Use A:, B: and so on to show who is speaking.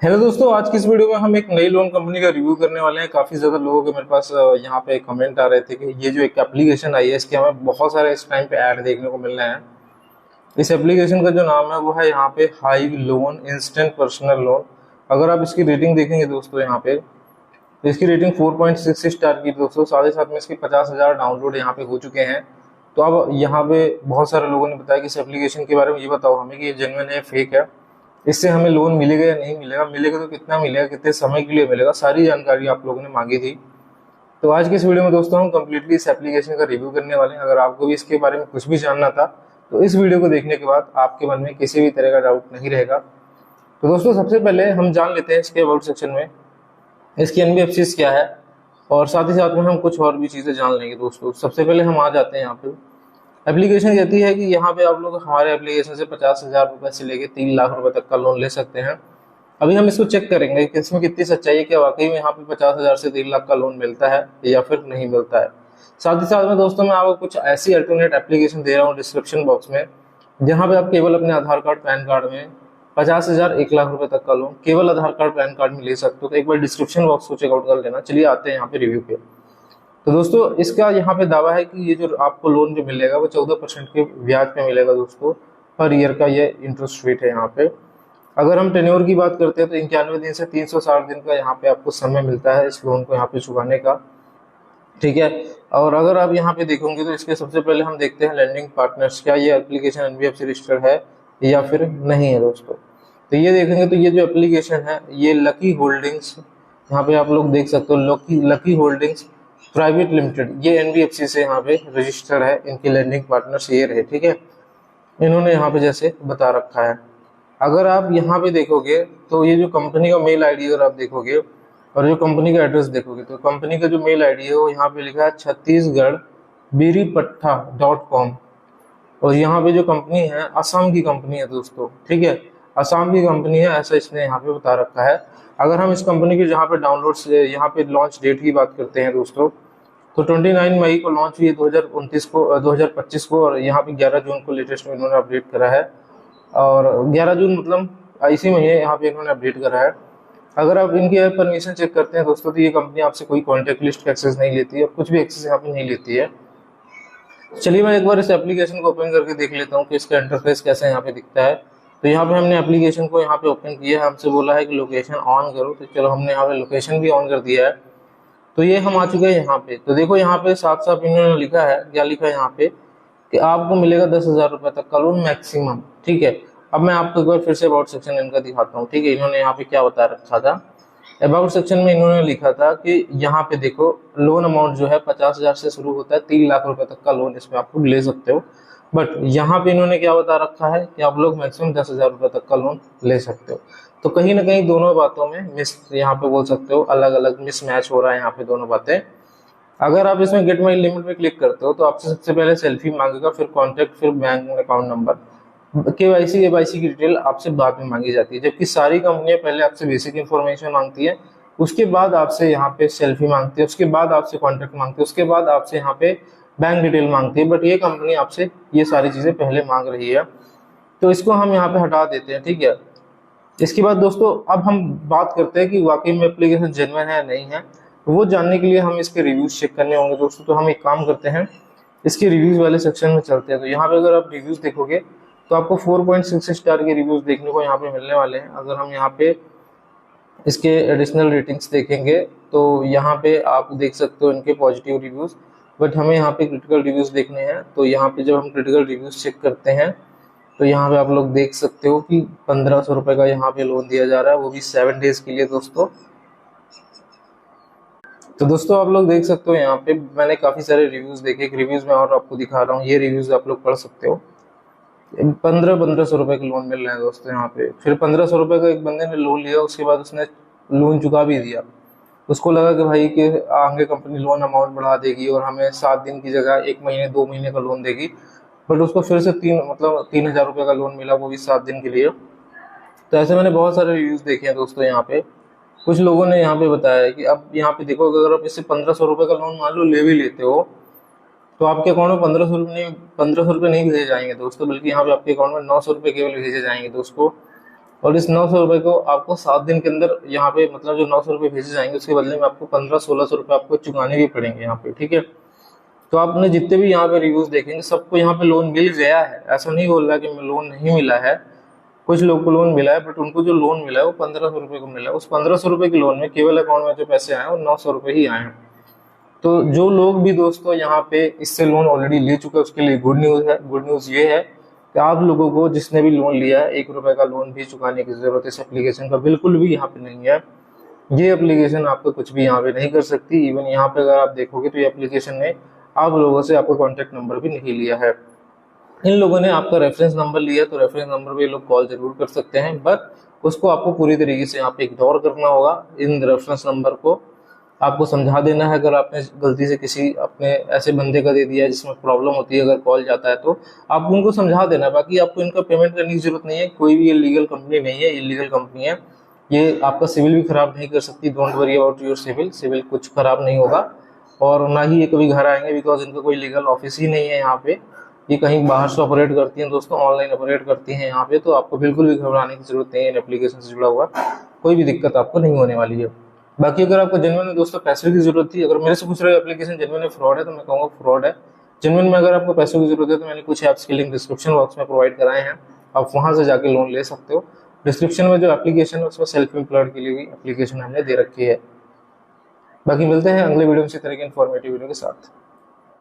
A: Hello दोस्तों, आज की इस वीडियो में हम एक नई लोन कंपनी का रिव्यू करने वाले हैं। काफी ज्यादा लोगों के मेरे पास यहाँ पे कमेंट आ रहे थे कि ये जो एक एप्लीकेशन आई है इसके हमें बहुत सारे इस टाइम पे ऐड देखने को मिल रहे हैं। इस एप्लीकेशन का जो नाम है वो है यहाँ पे hive loan instant personal loan. अगर आप इसकी रेटिंग देखेंगे दोस्तों यहाँ पे, तो इसकी रेटिंग 4.6 स्टार की दोस्तों। साथ ही साथ में इसके 50,000 डाउनलोड यहाँ पे हो चुके हैं। तो अब यहाँ पे बहुत सारे लोगों ने बताया कि इस एप्लीकेशन के बारे में ये बताओ हमें कि ये जेन्युइन है फेक है, इससे हमें लोन मिलेगा या नहीं मिलेगा, मिलेगा तो कितना मिलेगा, कितने समय के लिए मिलेगा, सारी जानकारी आप लोगों ने मांगी थी। तो आज की इस वीडियो में दोस्तों हम कंप्लीटली इस एप्लीकेशन का रिव्यू करने वाले हैं। अगर आपको भी इसके बारे में कुछ भी जानना था तो इस वीडियो को देखने के बाद आपके मन में किसी भी तरह का डाउट नहीं रहेगा। तो दोस्तों सबसे पहले हम जान लेते हैं इसके अबाउट सेक्शन में इसकी एनबीएफसी क्या है, और साथ ही साथ में हम कुछ और भी चीजें जान लेंगे। दोस्तों सबसे पहले हम आ जाते हैं यहाँ पे। एप्लीकेशन कहती है कि यहाँ पे आप लोग हमारे एप्लीकेशन से 50,000 रुपए से लेके 3 लाख रुपए तक का लोन ले सकते हैं। अभी हम इसको चेक करेंगे कि इसमें कितनी सच्चाई है, क्या वाकई में यहाँ पे 50,000 से 3 लाख का लोन मिलता है या फिर नहीं मिलता है। साथ ही साथ में दोस्तों मैं आपको कुछ ऐसी अल्टरनेट एप्लीकेशन दे रहा हूँ डिस्क्रिप्शन बॉक्स में, जहाँ पे आप केवल अपने आधार कार्ड पैन कार्ड में 50,000 1 लाख रुपए तक का लोन केवल आधार कार्ड पैन कार्ड में ले सकते हो। तो एक बार डिस्क्रिप्शन बॉक्स को चेकआउट कर लेना। चलिए आते हैं यहाँ पे रिव्यू पे। तो दोस्तों इसका यहाँ पे दावा है कि ये जो आपको लोन जो मिलेगा वो 14% के ब्याज पे मिलेगा दोस्तों। पर ईयर का ये इंटरेस्ट रेट है यहाँ पे। अगर हम टेन्योर की बात करते हैं तो 91 दिन से 360 दिन का यहाँ पे आपको समय मिलता है इस लोन को यहाँ पे चुकाने का। ठीक है। और अगर आप यहाँ पे देखोगे तो इसके सबसे पहले हम देखते हैं लैंडिंग पार्टनर्स, क्या ये एप्लीकेशन एनबीएफसी रजिस्टर्ड है या फिर नहीं है दोस्तों। तो ये देखेंगे तो ये जो एप्लीकेशन है ये लकी होल्डिंग्स, यहाँ पे आप लोग देख सकते हो lucky lucky holdings private limited, ये एनबीएफसी से यहाँ पे रजिस्टर्ड है। इनके लैंडिंग पार्टनर्स ये रहे। ठीक है, इन्होंने यहाँ पे जैसे बता रखा है। अगर आप यहाँ पे देखोगे तो ये जो कंपनी का मेल आईडी अगर आप देखोगे और जो कंपनी का एड्रेस देखोगे तो कंपनी का जो मेल आईडी है वो यहाँ पे लिखा है छत्तीसगढ़ बीरीपट्टा.com। और यहाँ पे जो कंपनी है असम की कंपनी है दोस्तों। ठीक है, असम की कंपनी है ऐसा इसने यहाँ पे बता रखा है। अगर हम इस कंपनी के जहाँ पे डाउनलोड से यहाँ पे लॉन्च डेट की बात करते हैं दोस्तों, तो 29 मई को लॉन्च हुई है 2025 को, और यहाँ पे 11 जून को लेटेस्ट में इन्होंने अपडेट करा है। और 11 जून मतलब इसी महीने यहाँ पे इन्होंने अपडेट करा है। अगर आप इनकी परमिशन चेक करते हैं दोस्तों तो ये कंपनी आपसे कोई कॉन्टैक्ट लिस्ट का एक्सेस नहीं लेती है और कुछ भी एक्सेस यहाँ पे नहीं लेती है। चलिए मैं एक बार इस एप्लीकेशन को ओपन करके देख लेता हूँ कि इसका इंटरफेस कैसे यहाँ पे दिखता है। तो यहाँ पे हमने एप्लीकेशन को यहाँ पे ओपन किया है, हमसे बोला है कि लोकेशन ऑन करो, तो चलो हमने यहाँ पे लोकेशन भी ऑन कर दिया है। तो ये हम आ चुके हैं यहाँ पे। तो देखो यहाँ पे साफ साफ इन्होंने लिखा है, क्या लिखा है यहाँ पे कि आपको मिलेगा 10,000 रुपए तक का लोन मैक्सिमम। ठीक है, अब मैं आपको एक बार फिर से अबाउट सेक्शन इनका दिखाता हूँ। ठीक है, इन्होंने यहाँ पे क्या बता रखा था। अबाउट सेक्शन में इन्होंने लिखा था कि यहाँ पे देखो लोन अमाउंट जो है 50,000 से शुरू होता है, 3 लाख रुपए तक का लोन इसमें आप लोग ले सकते हो। बट यहाँ पे इन्होंने क्या बता रखा है कि आप लोग मैक्सिमम 10,000 रुपए तक का लोन ले सकते हो। तो कहीं ना कहीं दोनों बातों में मिस, यहाँ पे बोल सकते हो अलग अलग मिस मैच हो रहा है यहाँ पे दोनों बातें। अगर आप इसमें गेट माई लिमिट पे क्लिक करते हो तो आपसे सबसे पहले सेल्फी मांगेगा, फिर कॉन्टेक्ट, फिर बैंक अकाउंट नंबर, केवाईसी की डिटेल आपसे बाद में मांगी जाती है। जबकि सारी कंपनियां पहले आपसे बेसिक इन्फॉर्मेशन मांगती है, उसके बाद आपसे यहाँ पे सेल्फी मांगती है, उसके बाद आपसे कॉन्टेक्ट मांगती है, उसके बाद आपसे यहाँ पे बैंक डिटेल मांगती है। बट ये कंपनी आपसे ये सारी चीजें पहले मांग रही है, तो इसको हम यहाँ पे हटा देते हैं। ठीक है, इसके बाद दोस्तों अब हम बात करते हैं कि वाकई में एप्लीकेशन जेन्युइन है या नहीं है। तो वो जानने के लिए हम इसके रिव्यूज चेक करने होंगे दोस्तों। तो हम एक काम करते हैं, इसके रिव्यूज वाले सेक्शन में चलते हैं। तो यहाँ पे अगर आप रिव्यूज देखोगे तो आपको 4.6 स्टार के रिव्यूज देखने को यहाँ पे मिलने वाले हैं। अगर हम यहाँ पे इसके एडिशनल रेटिंग्स देखेंगे तो यहाँ पे आप देख सकते हो इनके पॉजिटिव रिव्यूज। बट हमें यहाँ पे क्रिटिकल रिव्यूज देखने हैं। तो यहाँ पे जब हम क्रिटिकल रिव्यूज चेक करते हैं तो यहाँ पे आप लोग देख सकते हो कि 1,500 रुपए का यहाँ पे लोन दिया जा रहा है, वो भी 7 डेज के लिए दोस्तों। तो दोस्तों आप लोग देख सकते हो यहाँ पे मैंने काफी सारे रिव्यूज देखे, रिव्यूज में और आपको दिखा रहा हूँ, ये रिव्यूज आप लोग पढ़ सकते हो। 1500 रुपए के लोन मिल रहे हैं दोस्तों यहाँ पे। फिर 1,500 रुपए का एक बंदे ने लोन लिया, उसके बाद उसने लोन चुका भी दिया। उसको लगा कि भाई कि आगे कंपनी लोन अमाउंट बढ़ा देगी और हमें 7 दिन की जगह 1 महीने 2 महीने का लोन देगी। बट उसको फिर से 3,000 रुपए का लोन मिला, वो भी 7 दिन के लिए। तो ऐसे मैंने बहुत सारे रिव्यूज देखे हैं दोस्तों यहाँ पे। कुछ लोगों ने यहाँ पे बताया है कि अब यहाँ पे देखो अगर आप इससे 1,500 रुपए का लोन मान लो ले भी लेते हो तो आपके अकाउंट में 1,500 रुपये नहीं भेजे जाएंगे दोस्तों, बल्कि यहाँ पे आपके अकाउंट में 900 रुपये केवल भेजे जाएंगे दोस्तों। और इस 900 रुपये को आपको 7 दिन के अंदर यहाँ पे मतलब जो 900 रुपये भेजे जाएंगे उसके बदले में आपको 1500-1600 रुपये आपको चुकाने भी पड़ेंगे यहाँ पे, ठीक है। तो आपने जितने भी यहाँ पे रिव्यूज देखेंगे सबको यहाँ पे लोन मिल गया है, ऐसा नहीं बोल रहा कि लोन नहीं मिला है। कुछ लोग को लोन मिला है, बट उनको जो लोन मिला है वो 1500 रुपये को मिला है। उस 1500 रुपये के लोन में केवल अकाउंट में जो पैसे आए वो 900 रुपये ही आए हैं। तो जो लोग भी दोस्तों यहाँ पे इससे लोन ऑलरेडी ले चुके हैं उसके लिए गुड न्यूज है। गुड न्यूज ये है कि आप लोगों को जिसने भी लोन लिया है 1 रुपए का लोन भी चुकाने की जरूरत इस एप्लीकेशन का बिल्कुल भी यहाँ पे नहीं है। ये एप्लीकेशन आपको कुछ भी यहाँ पे नहीं कर सकती। इवन यहाँ पे अगर आप देखोगे तो ये एप्लीकेशन ने आप लोगों से आपका कॉन्टेक्ट नंबर भी नहीं लिया है। इन लोगों ने आपका रेफरेंस नंबर लिया, तो रेफरेंस नंबर पे लोग कॉल जरूर कर सकते हैं, बट उसको आपको पूरी तरीके से यहाँ पे इग्नोर करना होगा। इन रेफरेंस नंबर को आपको समझा देना है। अगर आपने गलती से किसी अपने ऐसे बंदे का दे दिया है जिसमें प्रॉब्लम होती है, अगर कॉल जाता है तो आप उनको समझा देना। बाकी आपको इनका पेमेंट करने की जरूरत नहीं है। कोई भी इलीगल कंपनी नहीं है, इलीगल कंपनी है। ये आपका सिविल भी खराब नहीं कर सकती। Don't worry about your CIBIL, CIBIL कुछ खराब नहीं होगा और ना ही ये कभी घर आएंगे, बिकॉज इनका कोई लीगल ऑफिस ही नहीं है यहाँ पे। ये कहीं बाहर से ऑपरेट करती हैं दोस्तों, ऑनलाइन ऑपरेट करती हैं यहाँ पे। तो आपको बिल्कुल भी घबराने की जरूरत नहीं है। इन एप्लीकेशन से जुड़ा हुआ कोई भी दिक्कत आपको नहीं होने वाली है। बाकी अगर आपको जेन्युइन दोस्तों पैसे की जरूरत थी, अगर मेरे से पूछ रहे हो एप्लीकेशन जेन्युइन है फ्रॉड है, तो मैं कहूँगा फ्रॉड है। जेन्युइन में अगर आपको पैसों की जरूरत है तो मैंने कुछ ऐप्स के लिंक डिस्क्रिप्शन बॉक्स में प्रोवाइड कराए हैं, आप वहां से जाके लोन ले सकते हो। डिस्क्रिप्शन में जो एप्लीकेशन है उसमें सेल्फ एम्प्लॉयड के लिए भी एप्लीकेशन हमने दे रखी है। बाकी मिलते हैं अगले वीडियो में इसी तरह की इन्फॉर्मेटिव वीडियो के साथ।